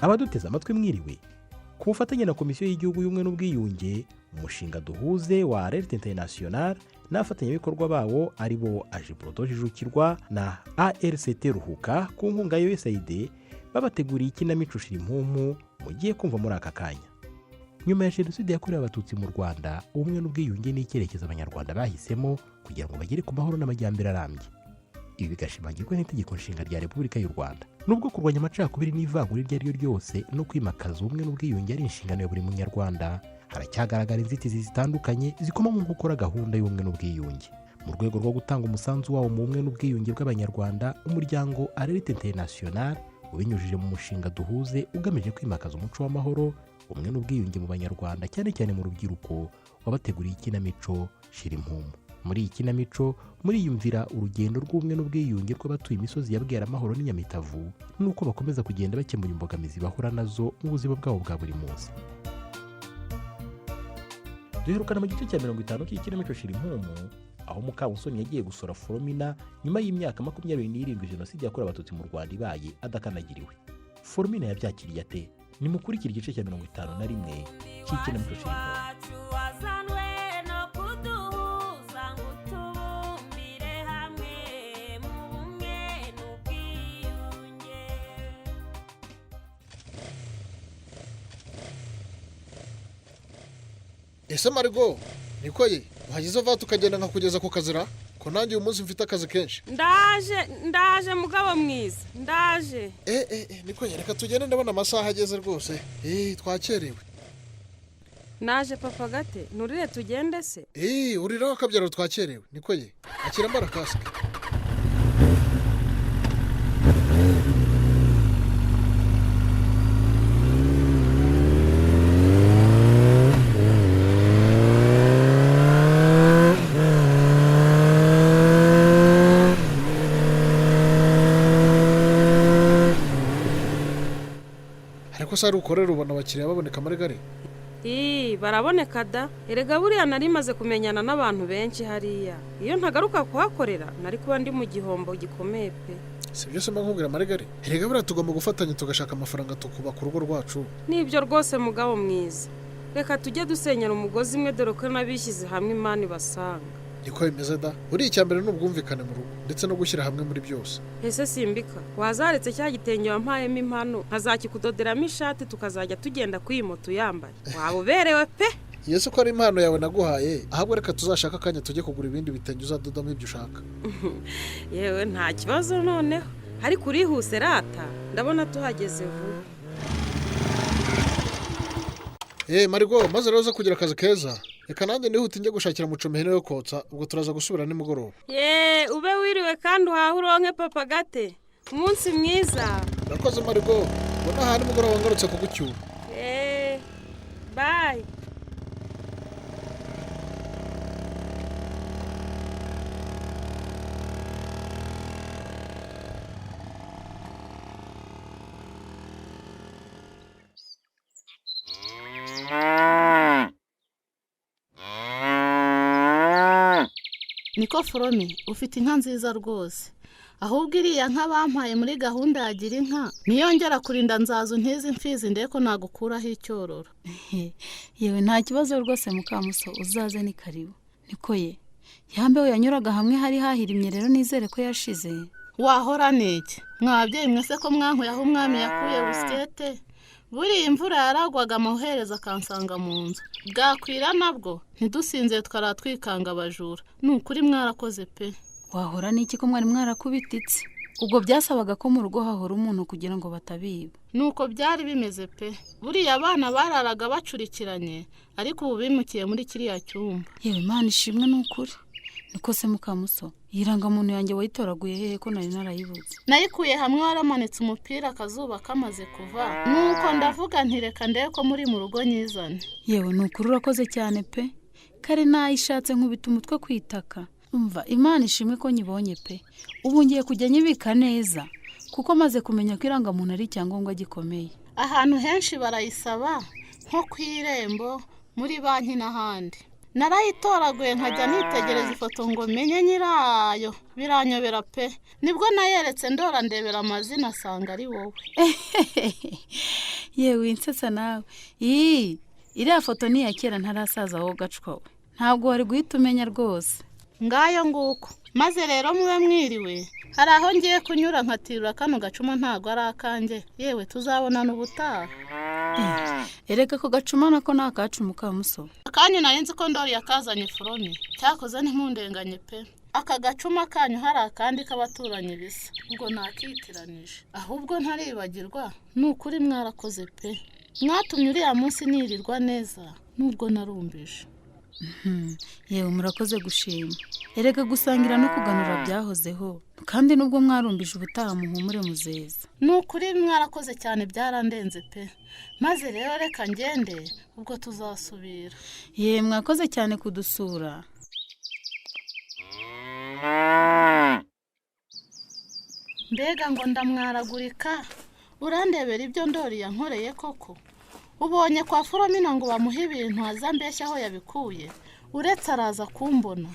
abaduteze amatwi mwiriwe ku bufatanye na komisiyo y'igihugu y'ubumwe n'ubwiyunge umushinga duhuze wa Radio International n'abafatanyabikorwa bawo ari bo Ajiproto Jijukirwa na ARCT Ruhuka ku nkunga ya USAID babateguriye ikinamico Shirimpumu mugiye kumva muri aka kanya. Nyuma ya genocide yakorewe abatutsi mu Rwanda, ubumwe n'ubwiyunge n'icyerekezo abanyarwanda bahisemo kugira ngo bagere ku mahoro n'amajyambere arambye. Ibi bigashimangirwa n'itegeko nshinga rya Repubulika y'u Rwanda. Nubwo kurwanya amacakubiri n'ivangura iryo ari ryo ryose no kwimakaza ubumwe n'ubwiyunge ari inshingano ya buri munyarwanda, haracyagaragara inzitizi zitandukanye zikoma mu gukora gahunda y'ubumwe n'ubwiyunge. Mu rwego rwo gutanga umusanzu wawo mu bumwe n'ubwiyunge bw'abanyarwanda, umuryango Radio International ubinyujije mu mushinga duhuze ugamije kwimakaza umuco w'amahoro, ubumwe n'ubwiyunge mu banyarwanda cyane cyane mu rubyiruko, wabateguriye ikinamico Shirimpumu. Muri iyi kinamico muriyumvira urugendo rw'ubumwe n'ubwiyunge rw'abatuye imisozi ya Bweramahoro n'Inyamitavu nuko bakomeza kugenda bakemura imbogamizi bahura nazo mu buzima bwabo bwa buri munsi. Duherukana mu gice cya 50 cy'ikinamico Shirimpumu aho Mukamusoni yagiye gusora Foromina nyuma y'imyaka 27 genocide yakorewe abatutsi mu Rwanda ibaye adakanagiriwe. Foromina yabyakiriye ate? Ni mukurikira igice cya 51 cy'ikinamico Shirimpumu. Ese Marigo, niko ye, wagize va tukagenda nkakugeza ku kazira, ko nanjye uyu munsi mfite akazi kenshi. Ndaje mugabo mwiza, ndaje. Niko ye, reka tugende ndabona amasaha ageze rwose. Twakerewe. Naje papa gate, nurire tugende se? Uriraho akabyaro twakerewe, niko ye. Akira mbara kasike. Sari ukorera ubona abakiriya baboneka muri gare? Baraboneka da. Erega buriya nari maze kumenyana n'abantu benshi hariya. Iyo ntagaruka kuhakorera nari kuba ndi mu gihombo gikomeye pe. Sibyo se nkubwira muri gare. Erega buriya tugomba gufatanya tugashaka amafaranga tukubaka urugo rwacu. Nibyo rwose mugabo mwiza. Reka tujye dusenyera umugozi imwe dore ko nabishyize hamwe Imana basanga. Niko bimeze da. Uri icyambere n'ubwumvikane mu rugo ndetse no gushyira hamwe muri byose. Ese simbika wazaretse cya gitenge wampayemo impano nkazakikudoderamo ishati tukazajya tugenda kuri moto yambaye. Waba uberewe pe. Yesu ko ari impano yawe naguhaye, ahubwo reka tuzashaka kanya tujye kugura ibindi bitenge uzadodamo ibyo ushaka. Yewe nta kibazo noneho. Ariko urihuse rata ndabona tuhageze vuba. Marigo, maze rero kugira akazi keza. Reka nanjye nihute njye gushakira mucome hene yo kotsa, ubwo turaza gusubira nimugoroba. Ube wiriwe kandi uhahuronke papa gate. Umunsi mwiza. Nakoze Marigo, bona hari mugoroba ngarutse kugucyura. Bye. Niko Foromi, ufite inka nziza rwose. Ahubwo iriya nka bampaye muri gahunda ya gira inka, niyongera kurinda nzazu ntizi mfizi ndeko nagukuraho icyororo. Yewe nta kibazo rwose Mukamuso, uzaze ni karibu. Niko ye, yambewe yanyuraga hamwe hari hahirimye rero nizere ko yashize. Wahora niki? Mwabyeyi mwese ko mwankuye aho umwami yakuye buskete. Buri imvura yaragwaga amahereza akansanga mu nzu. Bwakwira nabwo ntidusinze twaratwikanga abajura. Nukuri mwarakoze pe. Wahora niki ko mwari mwarakubititse? Ubwo byasabaga ko mu rugo hahora umuntu kugira ngo batabiba. Nuko byari bimeze pe. Buri abana bararaga bacurikiranye, ariko ubu bimukiye muri kiriya cyumba. Yewe Imana ishimwe n'ukuri. Niko se Mukamuso, irangamuntu yanjye wayitoraguye hehe ko nari narayibuze? Nayikuye hamwe waramanitse umupira akazuba kamaze kuva. Nuko ndavuga ntireka ndeko muri mu rugo nyizane. Yewe nukuri urakoze cyane pe. Kare nayishatse nkubita umutwe kwitaka. Umva Imana ishimwe ko nyibonye pe. Ubu ngiye kujya nyibika neza kuko maze kumenya ko irangamuntu ari icyangombwa gikomeye. Ahantu henshi barayisaba nko kwirembo, muri banki n'ahandi. narayitoraguye nkajya nitegereza ifoto ngo menye nyirayo, biranyobera pe. Nibwo nayeretse Ndora ndebera amazina asanga ari wowe. yewe insetsa nawe. iriya foto ni iya kera ntarasaza wowe gacwa we, ntabwo wari guhita umenya rwose. Ngayo nguko. Maze rero mube mwiriwe, hari aho ngiye kunyura nkatirura kano gacuma ntago ari akanjye. Yewe tuzabonana ubutaha. Ereka ko gacuma nako ni akacu Mukamuso. Akanyu nari nzi ko Ndori yakazanye Foroni, cyakoze ntimpundenganye pe. Aka gacuma kanyu hari akandi k'abaturanyi bisa, ubwo nakitiranije. Ahubwo ntaribagirwa, ni ukuri mwarakoze pe. Mwatumye uriya munsi nirirwa neza, nubwo narumbije. yewe murakoze gushima. Erega gusangira no kuganura byahozeho, kandi nubwo mwarumbije ubutaha muhumure muzeza. Ni ukuri mwarakoze cyane, byarandenze pe. Maze rero reka ngende, ubwo tuzasubira. Yewe mwakoze cyane kudusura. Mbega ngo ndamwaragurika, urandebera ibyo Ndori yankoreye koko. Ubonye kwa Foromina ngo bamuhe ibintu aza mbeshya aho yabikuye, uretse araza kumbona.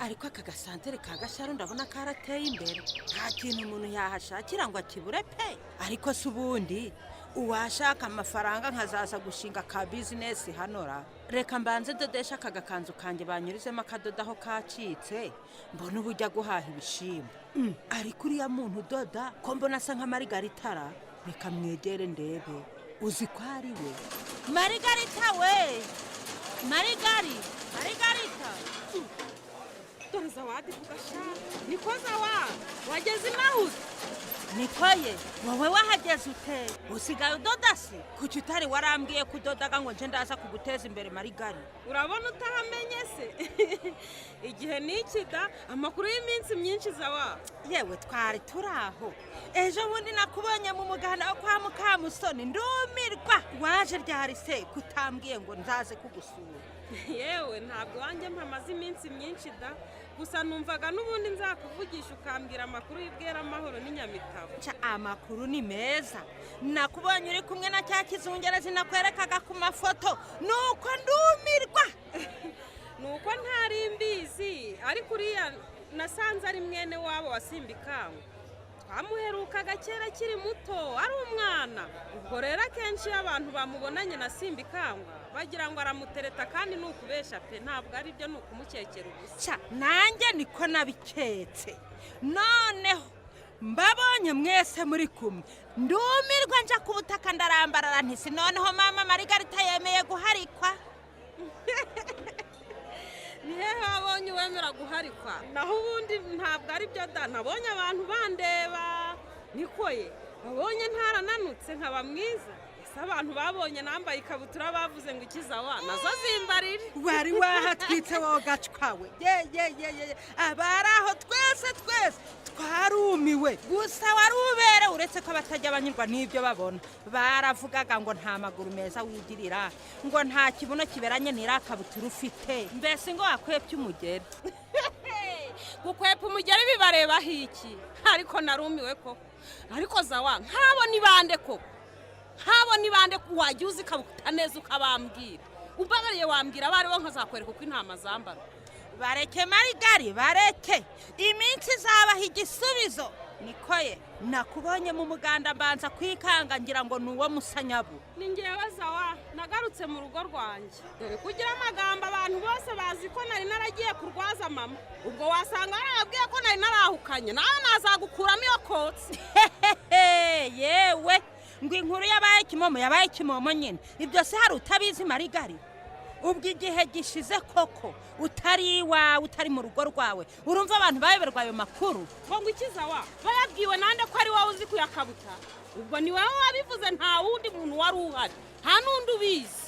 ariko aka gasantere ka Gasharo ndabona karateye imbere, nta kintu umuntu yahashakira ngo akibure pe. Ariko se ubundi uwashaka amafaranga nkazaza gushinga ka business hanora, reka mbanze dodesha aka gakanzu kanjye banyurizemo akadoda aho kacitse, mbona ubujya guhaha ibishimbo. Ariko uriya muntu udoda ko mbona asa nka Margaritara, reka mwegere ndebe uzi ko ari we. Margarita we, Margarita. Dore Zawadi kugashaka. Niko Zawa, wageze naho? Nikoye, wowe wahageze ute? Usigaye udoda se? Kuki utari warambwiye kudodaga ngo nje ndaza kuguteza imbere Marigari? Urabona utahamenye se? Igihe nikida amakuru y'iminsi myinshi Zawa. Yewe twari turaho. Ejo bundi nakubonye mu muganda wo kwa Mukamusoni ndumirwa. Waje ryari se kutambwiye ngo nzaze kugusura? Yewe ntabwo wanjye mpamaze iminsi myinshi da. Gusa numvaga n'ubundi nzakuvugisha ukambwira amakuru y'ibwera amahoro n'inyamitabu. Amakuru ni meza. Nakubonye uri kumwe na cya kizungerezi nakwerekaga ku mafoto, nuko ndumirwa. Nuko ntari mbizi, ariko uriya nasanze ari mwene wabo wasimbikangwa. Twamuherukaga kera kiri muto, ari umwana. Ubwo rero akenshi abantu bamubonanye na simbikangwa bagira ngo aramutereta, kandi nukubesha pe, ntabwo ari byo, nukumukekera ubusa. Nanjye niko nabiketse. Noneho mbabonye mwese muri kumwe, ndumirwa nja ku butaka ndarambarara nti si noneho mama Margarita yemeye guharikwa. Nihehe wabonye wemera guharikwa? Naho ubundi ntabwo ari byo da, nabonye abantu bandeba. Nikoye, wabonye ntarananutse nkaba mwiza. Abantu babonye nambaye ikabutura bavuze ngo ikizawa nazo zimbarire. Wari wahatwitse wowe gacwawe. Ye abaraho twese twarumiwe. Gusa warubere uretse ko batajya banyirwa n'ibyo babona. Baravugaga ngo nta maguru meza wigirira, ngo nta kibuno kiberanye n'irakabutura ufite, mbese ngo wakwepye umugeri. Gukwepa umugeri bibareba hiki? Ariko narumiwe ko. Ariko Zawa nkabo nibande ko. Habo nibande kuwajya uzikabuta neza ukabambwira. Ubabariye wambwira bari bo nkazakwereka uko intama zambara. Bareke Marigari, bareke. Iminsi zabaha igisubizo. Nikoye, nakubonye mu muganda mbanza kwikanga ngira ngo nuwo musanyabu. Ni ngewe Zawa, nagarutse mu rugo rwanjye. Dore kugira amagambo abantu bose bazi ko nari naragiye kurwaza mama. Ubwo wasanga arabwiye ko nari narahukanye, nawe nazagukuramo iyo kotsi. Yewe ngo inkuru yabaye kimomo nyine. Ibyo se hari utabizi Marigari? Ubwo igihe gishize koko utari iwawe, utari mu rugo rwawe, urumva abantu bayoberwa ayo makuru. Ngo ikizawa bayabwiwe nande ko ari wowe uzi kuyakabuta? Ubwo ni wowe wabivuze, nta wundi muntu wari uhari, nta n'undi ubizi.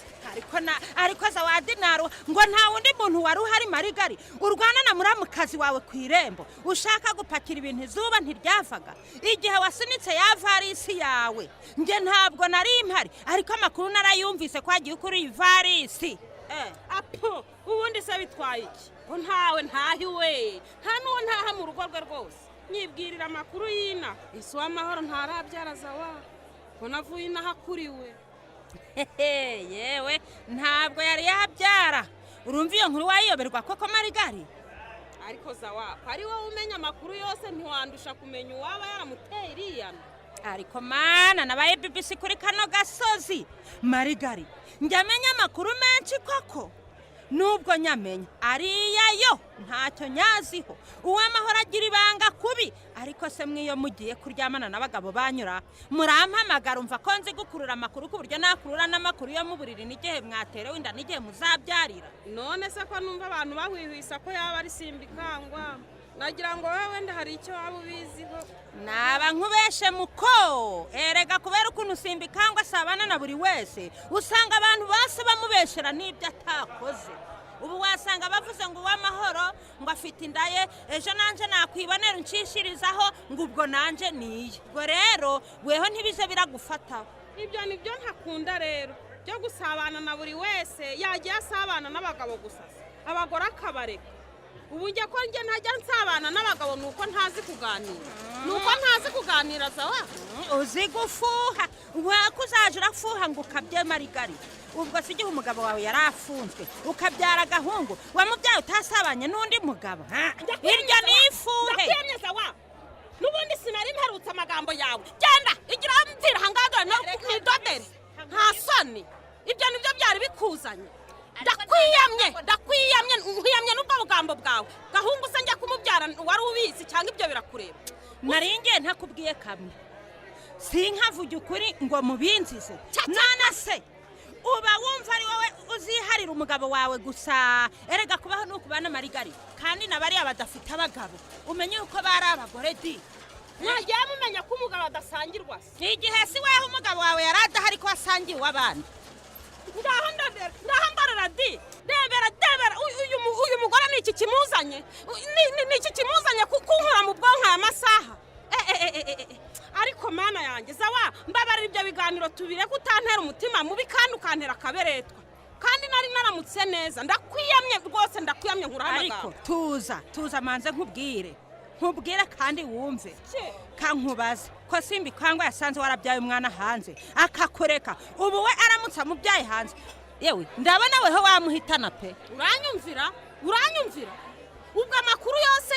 Ariko Zawadi naro ngo nta wundi muntu wari uhari Marigari. Urwana na muramukazi wawe ku irembo ushaka gupakira ibintu izuba ntiryavaga. Igihe wasunitse yavarisi yawe nge ntabwo nari impari, ariko amakuru narayumvise ko agiye kuri ivarisi. apo ubundi se bitwaye iki ko ntawe ntahiwe nta n'uwo ntaha mu rugo rwe rwose nyibwirira amakuru y'ina isi w'amahoro ntarabyara zawa ko navuye inaha kuriwe yewe ntabwo yari yabyara urumva iyo nkuru wayiyoberwa koko marigari ariko zawa ari wowe umenya amakuru yose ntiwandusha kumenya uwaba yaramuteye iriyana ariko mana nabaye BBC kuri kano gasozi marigari njyamenya amakuru menshi koko nubwo nyamenya ariyayo ntacyo nyaziho uw'amahoro agira ibanga kubi ariko se mwiyo mugiye kuryamana n'abagabo banyura murampamagara umva ko nzi gukurura amakuru ku buryo nakurura n'amakuru yo mu buriri n'igihe mwaterewe inda n'igihe muzabyarira none se ko numva abantu bahwihwisa ko yaba ari simbikangwa nagira ngo wowe wenda hari icyo waba ubiziho naba nkubeshe muko erega kubera ukuntu simbikangwa asabana na buri wese usanga abantu bose bamubeshera n'ibyo atakoze ubu wasanga bavuze ngo uw'amahoro ngo afite indaye ejo nanje nakwibonera nshishirizaho ngo ubwo nanje niye ubwo rero weho ntibize biragufataho ibyo nibyo ntakunda rero byo gusabana na buri wese yagiye asabana n'abagabo gusa abagore akabareka ubu njye ko njye ntajya nsabana n'abagabo nuko ntazi kuganira zawa uzi gufuha wakuzaje urafuha ngo ukabye marigari ubwo si igihe umugabo wawe yari afunzwe ukabyara agahungu wamubyaye utasabanye n'undi mugabo iryo ni ifuhe ndakwiyemye zawa n'ubundi sinari mperutse amagambo yawe genda igira mvira hangaga no kumidodere nta soni ibyo nibyo byari bikuzanye ndakwiyamye n'ubwo bugambo bwawe gahungu se njya kumubyara wari ubizi cyangwa ibyo birakureba naringiye ntakubwiye kamwe sinkavuge ukuri ngo mubinzize nana se uba wumva ari wowe uziharira umugabo wawe gusa erega kubaho n'ukubana marigari kandi nabariya badafite abagabo umenye uko bari abagore di ntagiye mumenya ko umugabo adasangirwa igihe si weho umugabo wawe yari adahari ko wasangiwe abandi ndahambarara di debera uyu mugore ni iki kimuzanye kunkura mu bwonko aya masaha ariko mana yanjye zawa mbabarira ibyo biganiro tubire kutantera umutima mubi kandi ukantera akaberetwa kandi nari naramutse neza ndakwiyamye rwose nkurahamagara ariko tuza manze nkubwire kandi wumve kankubaze ko simbikangwa yasanze warabyaye umwana hanze akakureka ubu we aramutse amubyaye hanze yewe ndabona weho wamuhitana pe uranyumvira ubwo amakuru yose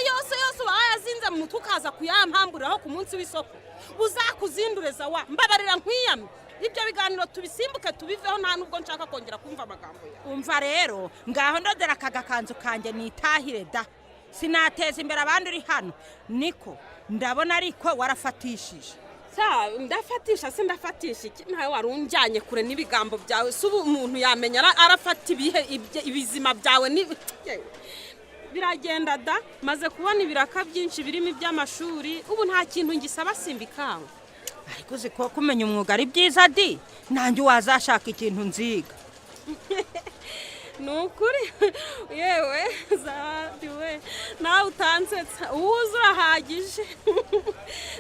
wayazinze mu mutwe ukaza kuyampamburiraho ku munsi w'isoko uzakuzindureza wa mbabarira nkwiyamye ibyo biganiro tubisimbuke tubiveho nta nubwo nshaka kongera kumva amagambo yawe umva rero ngaho ndodera akagakanzu kanjye nitahire da sinateza imbere abandi uri hano niko ndabona ariko warafatishije ndafatisha iki ntawe warunjyanye kure n'ibigambo byawe si ubu umuntu yamenya arafata ibizima byawe biragenda da maze kubona ibiraka byinshi birimo iby'amashuri ubu nta kintu ngisaba simbikangwa ariko uzi ko kumenya umwuga ari byiza di nanjye wazashaka ikintu nziga ni ukuri yewe zadiwe nawe utansetsa uwuzi urahagije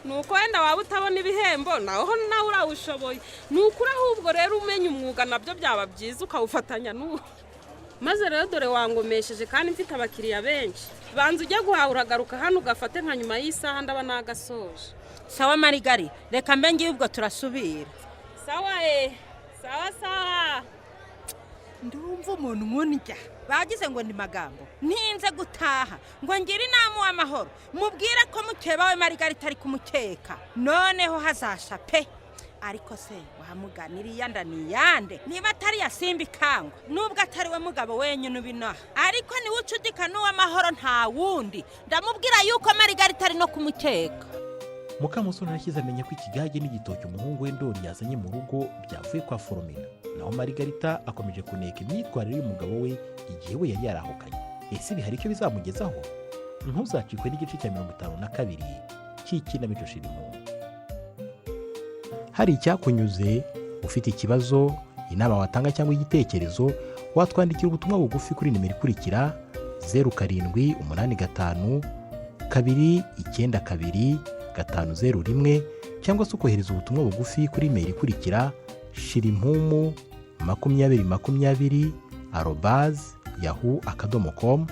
ni uko wenda waba utabona ibihembo nawe urawushoboye ni ukuri ahubwo rero umenya umwuga nabyo byaba byiza ukawufatanya n'uwo maze rero dore wangomesheje kandi mfite abakiriya benshi banza ujya guhaha uragaruka hano ugafate nka nyuma y'isaha ndaba nagasoje sawa marigari reka mbe ngiye ubwo turasubira sawa sawa ndumva umuntu nk'undya bagize ngo ndi magambo ntinze gutaha ngo ngire inama w'amahoro mubwire ko mukeba we marigari itari kumukeka noneho hazasha pe ariko se wamuganiriye niyande niba atari yasimbikangwa nubwo atari we mugabo wenyine ubinaha ariko niwe ucudika n'uw'amahoro nta wundi ndamubwira yuko marigari itari no kumukeka mukamusoni arashyize amenya ko ikigage n'igitoki umuhungu we ndori yazanye mu rugo byavuye kwa foromina naho marigarita akomeje kuneka imyitwarire y'umugabo we igihe we yari yarahukanye ese ibi hari icyo bizamugezaho ntuzacikwe n'igice cya 52 cy'ikinamico Shirimpumu. Hari icyakunyuze ufite ikibazo inama watanga cyangwa igitekerezo watwandikira ubutumwa bugufi kuri nimero ikurikira 0785 292 cyangwa se ukohereza ubutumwa bugufi kuri email ikurikira shirimpumu 2020 @yahoo.com.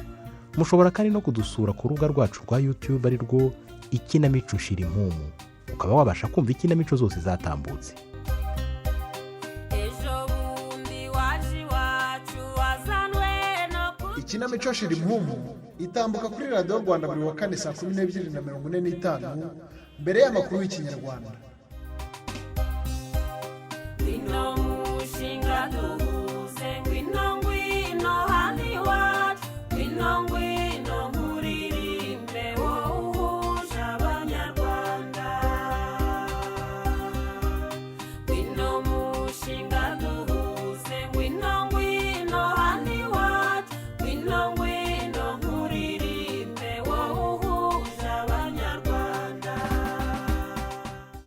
mushobora kandi no kudusura ku rubuga rwacu rwa YouTube ari rwo Ikinamico Shirimpumu, ukaba wabasha kumva ikinamico zose zatambutse. Ikinamico Shirimpumu itambuka kuri Radio Rwanda buri wa kane saa 12:45 mbere y'amakuru y'Ikinyarwanda.